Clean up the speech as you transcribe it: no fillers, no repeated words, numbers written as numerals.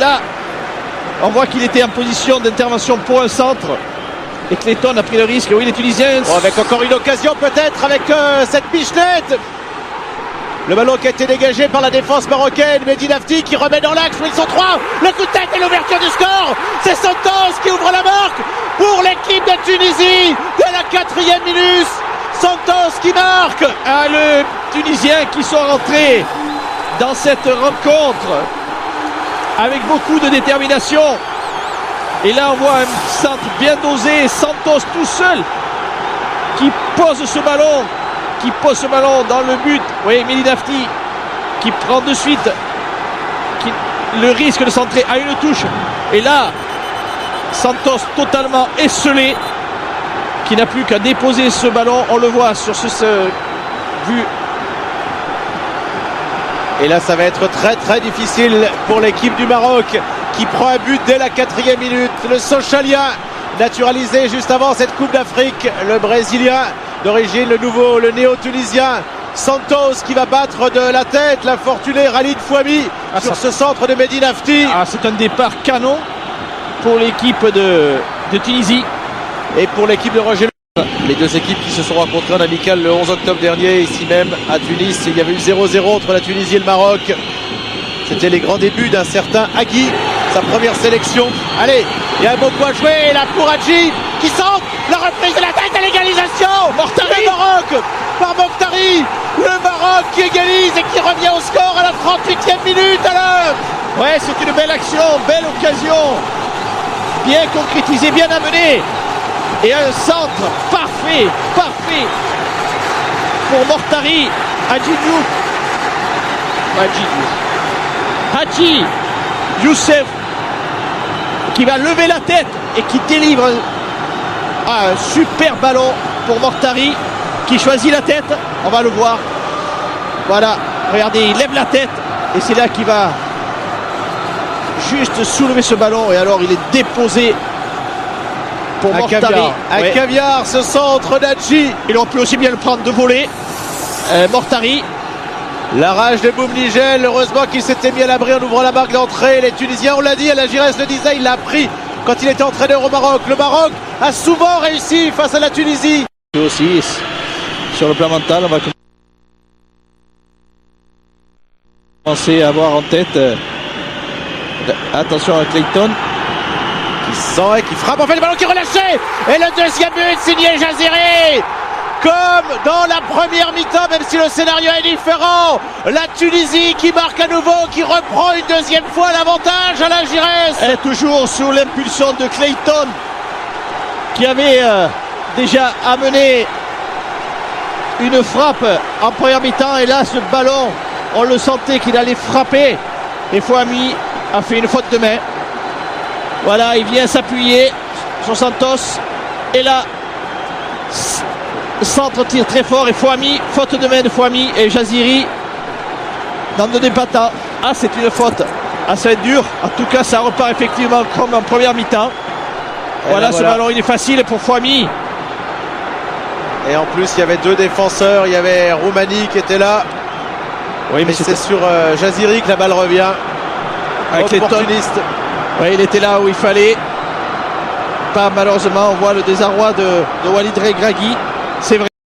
Là, on voit qu'il était en position d'intervention pour un centre. Et Clayton a pris le risque. Oui, les Tunisiens. Bon, avec encore une occasion peut-être avec cette pichenette. Le ballon qui a été dégagé par la défense marocaine. Mehdi Nafti qui remet dans l'axe. Ils sont trois. Le coup de tête et l'ouverture du score. C'est Santos qui ouvre la marque pour l'équipe de Tunisie dès la 4e minute. Santos qui marque. Ah, le Tunisien qui sont rentrés dans cette rencontre avec beaucoup de détermination. Et là on voit un centre bien dosé, Santos tout seul qui pose ce ballon dans le but. Oui, Mehdi Nafti qui prend de suite le risque de centrer à une touche. Et là Santos totalement esselé, qui n'a plus qu'à déposer ce ballon. On le voit sur ce vue. Et là ça va être très très difficile pour l'équipe du Maroc qui prend un but dès la 4e minute. Le Sochalien naturalisé juste avant cette Coupe d'Afrique. Le Brésilien d'origine, le néo-tunisien Santos qui va battre de la tête l'infortuné Khalid Fouami sur ce centre de Mehdi Nafti. C'est un départ canon pour l'équipe de Tunisie et pour l'équipe de Roger. Les deux équipes qui se sont rencontrées en amical le 11 octobre dernier ici même à Tunis. Il y avait eu 0-0 entre la Tunisie et le Maroc. C'était les grands débuts d'un certain Agui, sa première sélection. Allez, il y a beaucoup à jouer. Et là pour Hadji qui centre, la reprise de la tête à l'égalisation. Le Maroc par Mokhtari. Le Maroc qui égalise et qui revient au score à la 38e minute à l'heure. Ouais, c'est une belle action, belle occasion. Bien concrétisé, bien amené. Et un centre parfait pour Mokhtari. Hadji Youssef qui va lever la tête et qui délivre un super ballon pour Mokhtari qui choisit la tête. On va le voir. Voilà, regardez, il lève la tête et c'est là qu'il va juste soulever ce ballon. Et alors il est déposé pour Mokhtari. Un caviar, ce centre d'Hadji. Il aurait pu aussi bien le prendre de voler. Mokhtari. La rage de Boumnigel, heureusement qu'il s'était mis à l'abri en ouvrant la marque d'entrée. Les Tunisiens, on l'a dit, la Giresse le disait, il l'a pris quand il était entraîneur au Maroc. Le Maroc a souvent réussi face à la Tunisie. Aussi, sur le plan mental, on va commencer à avoir en tête. Attention à Clayton. Qui sent et qui frappe, en fait le ballon qui est relâché. Et le deuxième but signé Jaziri. Comme dans la première mi-temps, même si le scénario est différent. La Tunisie qui marque à nouveau, qui reprend une deuxième fois l'avantage à la Giresse. Elle est toujours sous l'impulsion de Clayton, qui avait déjà amené une frappe en première mi-temps. Et là, ce ballon, on le sentait qu'il allait frapper. Et Fouami a fait une faute de main. Voilà, il vient s'appuyer sur Santos. Et là, centre tire très fort et Fouami, faute de main de Fouami et Jaziri dans le débattant. C'est une faute. Ça va être dur. En tout cas, ça repart effectivement comme en première mi-temps. Voilà, ce ballon, il est facile pour Fouami. Et en plus, il y avait deux défenseurs. Il y avait Roumani qui était là. Oui, mais c'est sur Jaziri que la balle revient. Avec les opportuniste. Oui, il était là où il fallait. Pas malheureusement, on voit le désarroi de Walid Regragui. C'est vrai.